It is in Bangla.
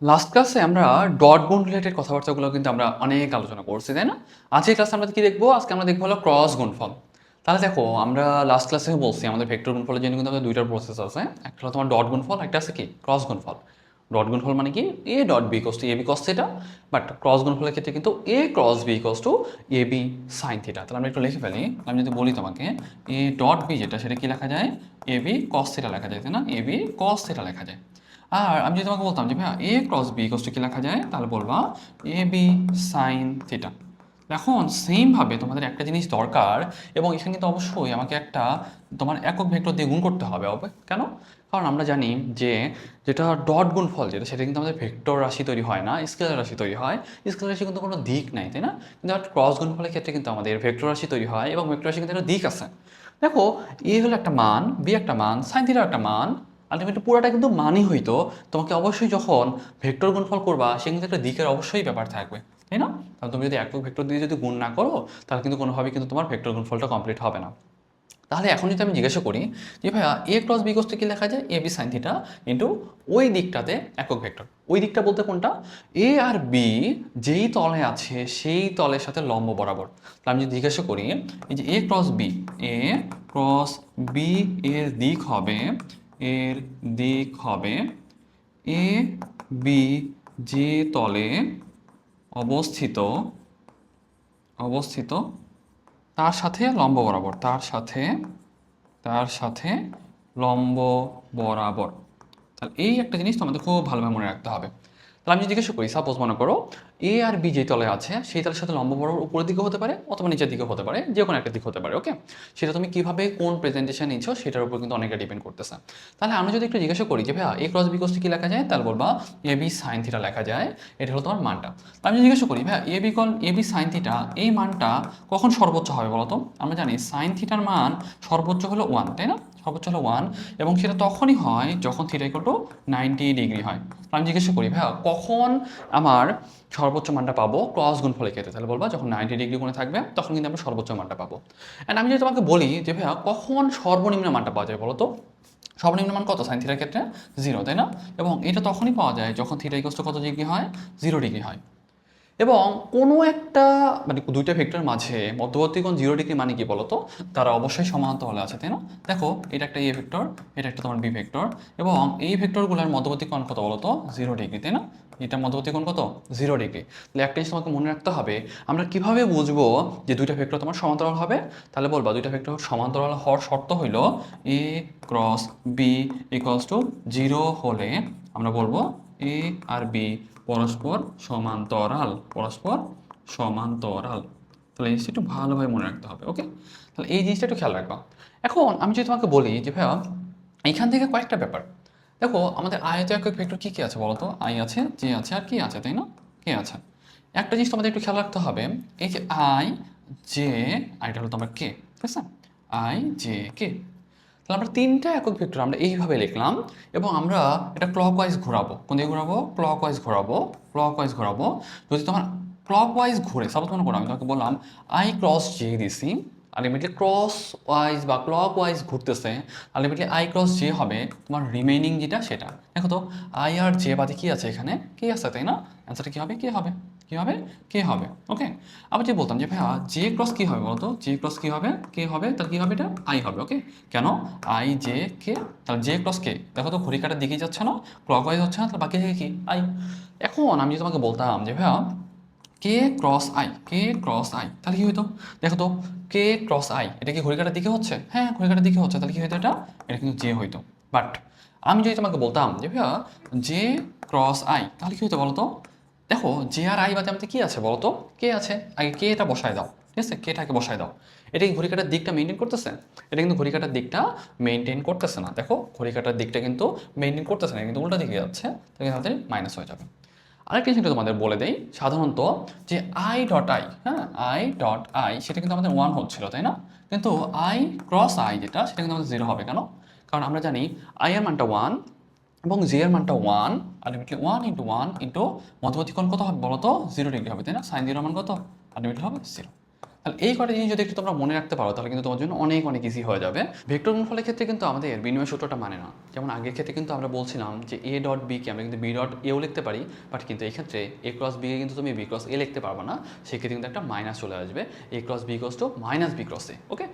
লাস্ট ক্লাসে আমরা ডট গুণ রিলেটেড কথাবার্তাগুলো কিন্তু আমরা অনেক আলোচনা করছি, তাই না? আজকের ক্লাসে আমরা কি দেখবো? আজকে আমরা দেখবো হলো ক্রস গুণফল। তাহলে দেখো, আমরা লাস্ট ক্লাসে বলছি আমাদের ভেক্টর গুণফলের জন্য কিন্তু আমাদের দুইটা প্রসেস আছে। একটা হলো তোমার ডট গুণফল, একটা আছে কি ক্রস গুণফল। ডট গুণফল মানে কি a dot b equals to a b cos theta, but cross গুণফলের ক্ষেত্রে কিন্তু a cross b equals to a b sine theta. তাহলে আমরা একটু লিখে ফেলি। আমি যদি বলি তোমাকে এ ডট বি যেটা, সেটা কি লেখা যায়? এ বি কস থিটা লেখা যায়, তাই না? এ বি কস থিটা লেখা যায়। আর আমি যদি তোমাকে বলতাম যে ভাইয়া এ ক্রস বি ইকুয়ালস টু কি লেখা যায়, তাহলে বলবা এ বি সাইন থিটা। এখন সেমভাবে তোমাদের একটা জিনিস দরকার, এবং এখানে কিন্তু অবশ্যই আমাকে একটা তোমার একক ভেক্টর দিয়ে গুণ করতে হবে। কেন? কারণ আমরা জানি যে যেটা ডট গুণফল যেটা, সেটা কিন্তু আমাদের ভেক্টর রাশি তৈরি হয় না, স্কেলার রাশি তৈরি হয়। স্কেলার রাশি কিন্তু কোনো দিক নাই, তাই না? কিন্তু ক্রস গুণফলের ক্ষেত্রে কিন্তু আমাদের ভেক্টর রাশি তৈরি হয়, এবং ভেক্টর রাশি কিন্তু একটা দিক আছে। দেখো, এ হলো একটা মান, বি একটা মান, সাইন থিটা একটা মান, আলটিমেটলি পুরোটা কিন্তু মানই হইতো। তোমাকে অবশ্যই যখন ভেক্টর গুণফল করবা, সে কিন্তু একটা দিকের অবশ্যই ব্যাপার থাকবে, তাই না? তাহলে তুমি যদি একক ভেক্টর দিয়ে যদি গুণ না করো, তাহলে কিন্তু কোনোভাবেই কিন্তু তোমার ভেক্টর গুণফলটা কমপ্লিট হবে না। তাহলে এখন যদি আমি জিজ্ঞাসা করি যে ভাইয়া এ ক্রস বি ইকুয়ালস টু কি লেখা যায়, এ বি সাইন থিটা ইন্টু ওই দিকটাতে একক ভেক্টর। ওই দিকটা বলতে কোনটা? এ আর বি যেই তলে আছে সেই তলের সাথে লম্ব বরাবর। তাহলে আমি যদি জিজ্ঞাসা করি এই যে এ ক্রস বি, এ ক্রস বি এর দিক হবে, এর দিক হবে এ বি যে তলে অবস্থিত অবস্থিত তার সাথে লম্ব বরাবর, তার সাথে লম্ব বরাবর। তাহলে এই একটা জিনিস তোমাদের খুব ভালোভাবে মনে রাখতে হবে। তাহলে আমি যদি জিজ্ঞাসা করি, সাপোজ মনে করো এ আর বি যে তলে আছে সেই তলের সাথে লম্ব বরাবর উপরের দিকে হতে পারে অথবা নিচের দিকে হতে পারে, যে কোনো একটা দিক হতে পারে। ওকে, সেটা তুমি কিভাবে কোন প্রেজেন্টেশন নিচ্ছ সেটার উপর কিন্তু অনেকটা ডিপেন্ড করতেছে। তাহলে আমরা যদি একটু জিজ্ঞাসা করি যে ভাইয়া এ ক্রস বি কোসটি কি লেখা যায়, তাহলে বলবা এ বি সাইন থিটা লেখা যায়। এটা হলো তোমার মানটা। আমি যদি জিজ্ঞাসা করি ভাইয়া এ বি সাইন থিটা, এই মানটা কখন সর্বোচ্চ হবে বলো তো? আমরা জানি সাইন থিটার মান সর্বোচ্চ হলো 1, তাই না? সর্বোচ্চ হলো 1, এবং সেটা তখনই হয় যখন থিটা ইকুয়াল টু 90 ডিগ্রি হয়। আমি জিজ্ঞাসা করি ভাইয়া কখন আমার সর্বোচ্চ মানটা পাবো ক্রস গুণফলের ক্ষেত্রে, তাহলে বলবা যখন 90 ডিগ্রি কোণে থাকবে তখন কিন্তু আমরা সর্বোচ্চ মানটা পাবো। অ্যান্ড আমি যদি তোমাকে বলি যে ভাইয়া কখন সর্বনিম্ন মানটা পাওয়া যায় বলো তো? সর্বনিম্ন মান কত সাইন থিটার ক্ষেত্রে? 0, তাই না? এবং এটা তখনই পাওয়া যায় যখন থিটা ইকুয়াল টু কত ডিগ্রি হয়? 0 ডিগ্রি হয়। এবং কোনো একটা মানে দুইটা ভেক্টরের মাঝে মধ্যবর্তী কোণ 0 ডিগ্রি মানে কি বলতো? তারা অবশ্যই সমান্তরালে আছে, তাই না? দেখো, এটা একটা এ ভেক্টর, এটা একটা তোমার বি ভেক্টর, এবং এই ভেক্টরগুলোর মধ্যবর্তী কোণ কত বলতো? 0 ডিগ্রি, তাই না? এটা মধ্যবর্তী কোণ কত? 0 ডিগ্রি। তাহলে একটা জিনিস তোমাকে মনে রাখতে হবে, আমরা কিভাবে বুঝবো যে দুইটা ভেক্টর তোমার সমান্তরাল হবে? তাহলে বলবা দুইটা ভেক্টর সমান্তরাল হওয়ার শর্ত হইল এ ক্রস বি ইকুয়ালস টু 0 হলে আমরা বলবো এ আর বি পরস্পর সমান্তরাল। তাহলে এই জিনিসটা একটু ভালোভাবে মনে রাখতে হবে। ওকে, তাহলে এই জিনিসটা একটু খেয়াল রাখবা। এখন আমি যদি তোমাকে বলি যে ভাইয়া এইখান থেকে কয়েকটা ব্যাপার দেখো, আমাদের আয়ত একক ভেক্টর কী কী আছে বলো তো? আই আছে, জে আছে, আর কি আছে, তাই না? কে আছে? একটা জিনিস তোমাদের একটু খেয়াল রাখতে হবে, এই যে আই জে, আইটা হলো তোমার কে, ঠিক আছে? I J K. তাহলে আমরা তিনটা একক ভেক্টর আমরা এইভাবে লিখলাম, এবং আমরা এটা ক্লকওয়াইজ ঘোরাবো। কোন দিকে ঘোরাবো? ক্লকওয়াইজ ঘোরাবো। যদি তোমার ক্লকওয়াইজ ঘুরে, সাপোজ মনে করো আমি তোমাকে বললাম আই ক্রস জে দিছি, আলটিমেটলি ক্রস ওয়াইজ বা ক্লকওয়াইজ ঘুরতেছে, আলটিমেটলি আই ক্রস জে হবে তোমার রিমেইনিং যেটা সেটা। দেখো তো, আই আর জে বাদে কি আছে এখানে? কে আছে, তাই না? অ্যান্সারটা কী হবে? কে হবে? কী হবে? কে হবে। ওকে, আবার যে বলতাম যে ভাইয়া জে ক্রস কী হবে বলতো? জে ক্রস কী হবে? কে হবে, তাহলে কী হবে? এটা আই হবে। ওকে, কেন? আই জে কে, তাহলে জে ক্রস কে। দেখো তো ঘড়ি কাটার দিকেই যাচ্ছে না, ক্লকওয়াইজ হচ্ছে না, তাহলে বাকি থেকে কি? আই। এখন আমি যদি তোমাকে বলতাম যে ভাইয়া কে ক্রস আই, তাহলে কি হইতো? দেখো তো, কে ক্রস আই এটা কি ঘড়ি কাটার দিকে হচ্ছে? হ্যাঁ, ঘড়ি কাটার দিকে হচ্ছে, তাহলে কি হইতো? এটা কিন্তু জে হইতো। বাট আমি যদি তোমাকে বলতাম যে ভাইয়া জে ক্রস আই, তাহলে কি হইতো বলো তো? দেখো, জে আর আই বাদে আমাদের কি আছে বলো তো? কে আছে। আগে কে এটা বসায় দাও, ঠিক আছে? কেটাকে বসায় দাও। এটা কি ঘড়ি কাটার দিকটা মেনটেন করতেছে? এটা কিন্তু ঘড়ি কাটার দিকটা মেনটেন করতেছে না। দেখো, ঘড়ি কাটার দিকটা কিন্তু মেনটেন করতেছে না, কিন্তু উল্টা দিকে যাচ্ছে, তাহলে আমাদের মাইনাস হয়ে যাবে। আরেকটা জিনিস তোমাদের বলে দেই, সাধারণত যে আই ডট আই, হ্যাঁ, আই ডট আই সেটা কিন্তু আমাদের 1 হচ্ছিল, তাই না? কিন্তু আই ক্রস আই যেটা, সেটা কিন্তু আমাদের 0 হবে। কেন? কারণ আমরা জানি আই এর মানটা 1 এবং জে এর মানটা 1, আলটিমেটলি 1 ইন্টু 1 ইন্টু মধ্যবর্তী কোণ কত হবে বলো তো? 0 ডিগ্রি হবে, তাই না? সাইন 0 মান কত? আলটিমেটলি হবে 0। তাহলে এই কটা জিনিস যদি একটু তোমরা মনে রাখতে পারো তাহলে কিন্তু তোমার জন্য অনেক অনেক ইজি হয়ে যাবে। ভেক্টর গুণফলের ক্ষেত্রে কিন্তু আমাদের বিনিময় সূত্রটা মানে না। যেমন আগের ক্ষেত্রে কিন্তু আমরা বলছিলাম যে এ ডট বিকে আমরা কিন্তু বি ডট এও লিখতে পারি, বাট কিন্তু এই ক্ষেত্রে এ ক্রস বিকে কিন্তু তুমি বি ক্রস এ লিখতে পারবে না, সেক্ষেত্রে কিন্তু একটা মাইনাস চলে আসবে, a cross b equals to minus b cross a. Okay,